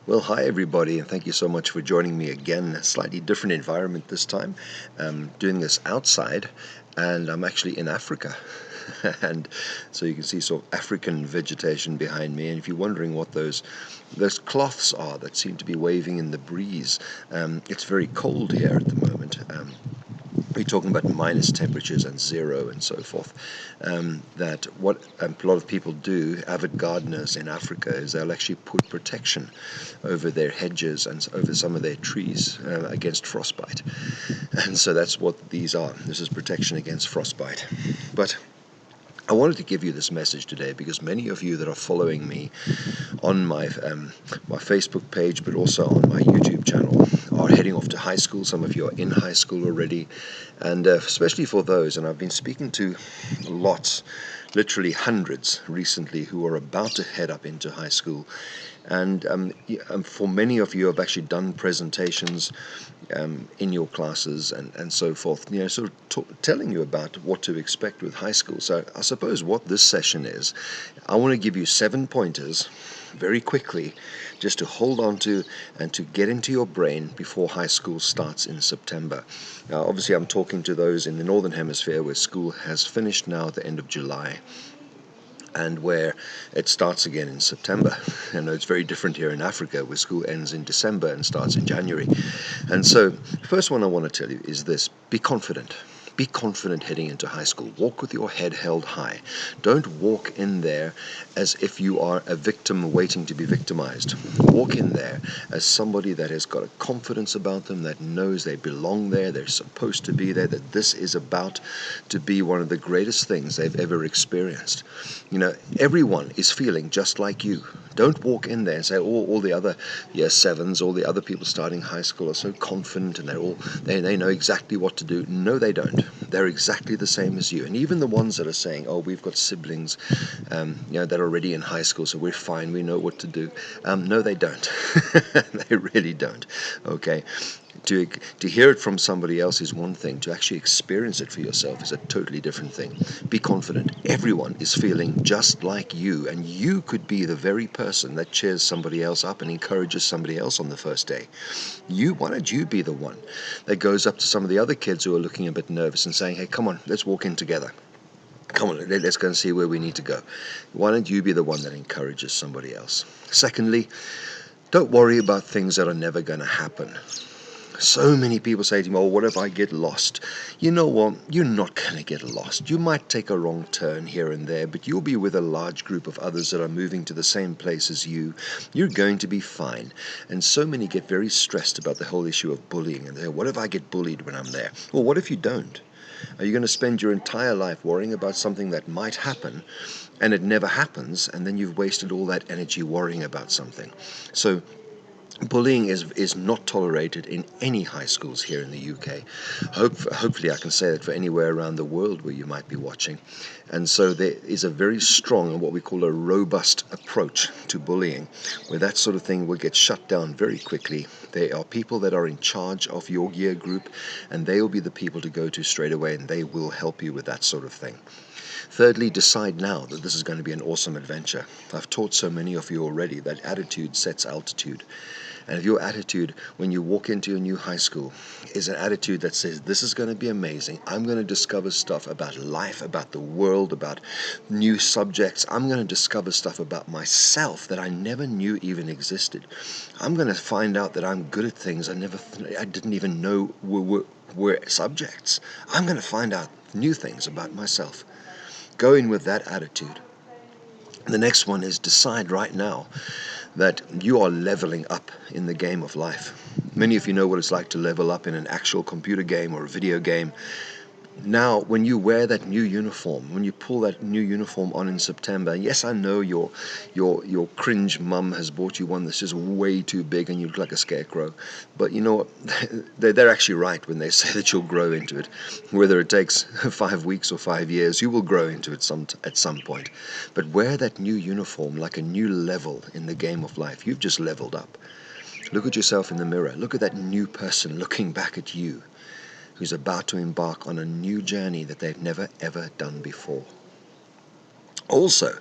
Well, hi everybody, and thank you so much for joining me again. A slightly different environment this time. Doing this outside, and I'm actually in Africa. And so you can see sort of African vegetation behind me. And if you're wondering what those cloths are that seem to be waving in the breeze, it's very cold here at the moment. We're talking about minus temperatures and zero and so forth. That what a lot of people do, avid gardeners in Africa, is they'll actually put protection over their hedges and over some of their trees against frostbite. And so that's what these are. This is protection against frostbite. But I wanted to give you this message today because many of you that are following me on my Facebook page, but also on my YouTube channel, are heading off to high school. Some of you are in high school already, and especially for those, and I've been speaking to lots, literally hundreds recently, who are about to head up into high school. And for many of you, I've actually done presentations in your classes and so forth, sort of telling you about what to expect with high school. So I suppose what this session is, I want to give you 7 pointers very quickly just to hold on to and to get into your brain before high school starts in September. Now, obviously, I'm talking to those in the Northern Hemisphere where school has finished now at the end of July, and where it starts again in September. I know it's very different here in Africa, where school ends in December and starts in January. And so, the first one I want to tell you is this: be confident. Be confident heading into high school. Walk with your head held high. Don't walk in there as if you are a victim waiting to be victimized. Walk in there as somebody that has got a confidence about them, that knows they belong there, they're supposed to be there, that this is about to be one of the greatest things they've ever experienced. Everyone is feeling just like you. Don't walk in there and say, all the other year sevens, all the other people starting high school are so confident and they know exactly what to do. No, they don't. They're exactly the same as you. And even the ones that are saying, oh, we've got siblings that are already in high school, so we're fine, we know what to do. No, they don't. They really don't. Okay. To hear it from somebody else is one thing. To actually experience it for yourself is a totally different thing. Be confident. Everyone is feeling just like you, and you could be the very person that cheers somebody else up and encourages somebody else on the first day. Why don't you be the one that goes up to some of the other kids who are looking a bit nervous and saying, hey, come on, let's walk in together. Come on, let's go and see where we need to go. Why don't you be the one that encourages somebody else? Secondly, don't worry about things that are never going to happen. So many people say to me, oh, what if I get lost? You know what? You're not going to get lost. You might take a wrong turn here and there, but you'll be with a large group of others that are moving to the same place as you. You're going to be fine. And so many get very stressed about the whole issue of bullying. And they're, what if I get bullied when I'm there? Well, what if you don't? Are you going to spend your entire life worrying about something that might happen, and it never happens, and then you've wasted all that energy worrying about something? So bullying is not tolerated in any high schools here in the UK. Hopefully I can say that for anywhere around the world where you might be watching. And so there is a very strong and what we call a robust approach to bullying, where that sort of thing will get shut down very quickly. There are people that are in charge of your year group, and they will be the people to go to straight away, and they will help you with that sort of thing. Thirdly, decide now that this is going to be an awesome adventure. I've taught so many of you already that attitude sets altitude. And if your attitude when you walk into a new high school is an attitude that says, this is going to be amazing, I'm going to discover stuff about life, about the world, about new subjects, I'm going to discover stuff about myself that I never knew even existed. I'm going to find out that I'm good at things I didn't even know were subjects. I'm going to find out new things about myself. Go in with that attitude. The next one is decide right now that you are leveling up in the game of life. Many of you know what it's like to level up in an actual computer game or a video game. Now, when you wear that new uniform, when you pull that new uniform on in September, yes, I know your cringe mum has bought you one that's just way too big and you look like a scarecrow. But you know what? They're actually right when they say that you'll grow into it. Whether it takes 5 weeks or 5 years, you will grow into it at some point. But wear that new uniform like a new level in the game of life. You've just leveled up. Look at yourself in the mirror. Look at that new person looking back at you, who's about to embark on a new journey that they've never ever done before. Also,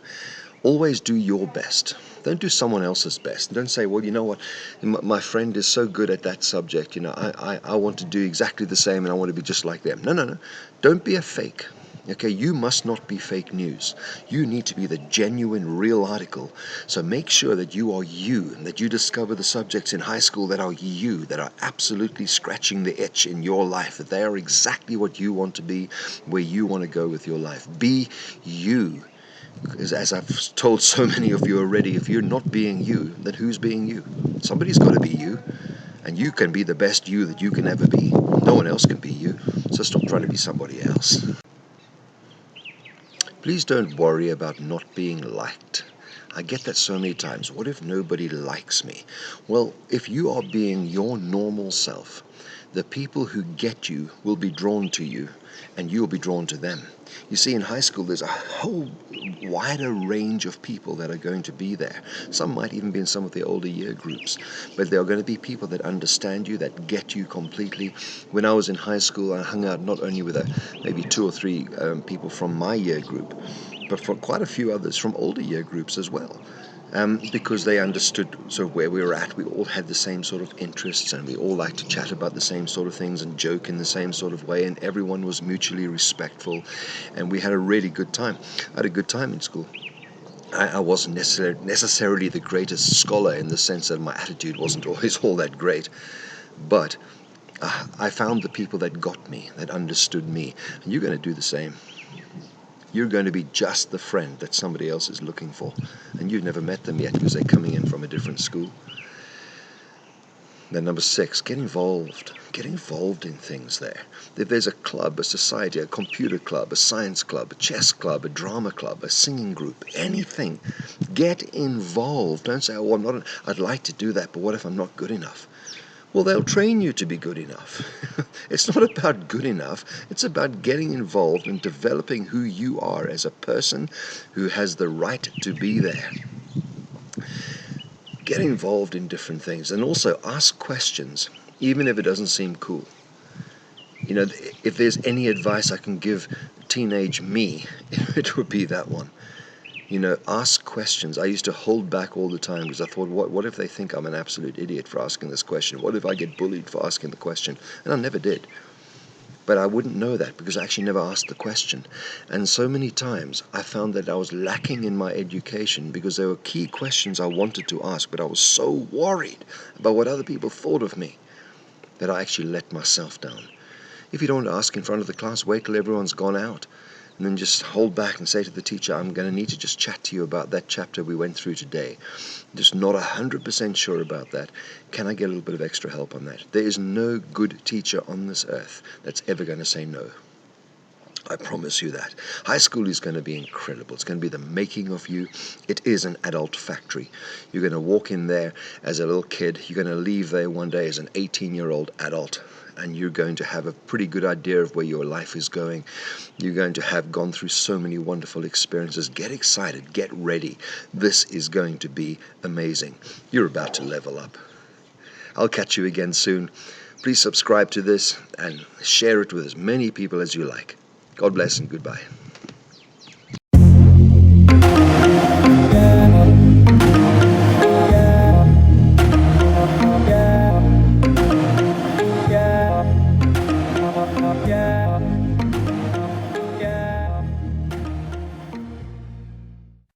Always do your best. Don't do someone else's best. Don't say, well, you know what, my friend is so good at that subject, I want to do exactly the same and I want to be just like them. No, no, no. Don't be a fake. Okay, you must not be fake news. You need to be the genuine, real article. So make sure that you are you, and that you discover the subjects in high school that are you, that are absolutely scratching the itch in your life, that they are exactly what you want to be, where you want to go with your life. Be you. Because as I've told so many of you already, if you're not being you, then who's being you? Somebody's got to be you. And you can be the best you that you can ever be. No one else can be you. So stop trying to be somebody else. Please don't worry about not being liked. I get that so many times. What if nobody likes me? Well, if you are being your normal self, the people who get you will be drawn to you, and you'll be drawn to them. You see, in high school, there's a whole wider range of people that are going to be there. Some might even be in some of the older year groups, but there are going to be people that understand you, that get you completely. When I was in high school, I hung out not only with maybe 2 or 3 people from my year group, but for quite a few others from older year groups as well. Because they understood sort of where we were at. We all had the same sort of interests, and we all liked to chat about the same sort of things and joke in the same sort of way, and everyone was mutually respectful, and we had a really good time. I had a good time in school. I wasn't necessarily the greatest scholar, in the sense that my attitude wasn't always all that great, but I found the people that got me, that understood me, and you're going to do the same. You're going to be just the friend that somebody else is looking for, and you've never met them yet because they're coming in from a different school. Then number 6, get involved. Get involved in things there. If there's a club, a society, a computer club, a science club, a chess club, a drama club, a singing group, anything, get involved. Don't say, oh, I'd like to do that, but what if I'm not good enough? Well, they'll train you to be good enough. It's not about good enough. It's about getting involved and developing who you are as a person who has the right to be there. Get involved in different things, and also ask questions, even if it doesn't seem cool. If there's any advice I can give teenage me, it would be that one. Ask questions. I used to hold back all the time because I thought, what if they think I'm an absolute idiot for asking this question? What if I get bullied for asking the question? And I never did. But I wouldn't know that because I actually never asked the question. And so many times I found that I was lacking in my education because there were key questions I wanted to ask, but I was so worried about what other people thought of me that I actually let myself down. If you don't ask in front of the class, wait till everyone's gone out. And then just hold back and say to the teacher, I'm going to need to just chat to you about that chapter we went through today. Just not 100% sure about that. Can I get a little bit of extra help on that? There is no good teacher on this earth that's ever going to say no. I promise you that. High school is going to be incredible. It's going to be the making of you. It is an adult factory. You're going to walk in there as a little kid. You're going to leave there one day as an 18-year-old adult. And you're going to have a pretty good idea of where your life is going. You're going to have gone through so many wonderful experiences. Get excited. Get ready. This is going to be amazing. You're about to level up. I'll catch you again soon. Please subscribe to this and share it with as many people as you like. God bless and goodbye.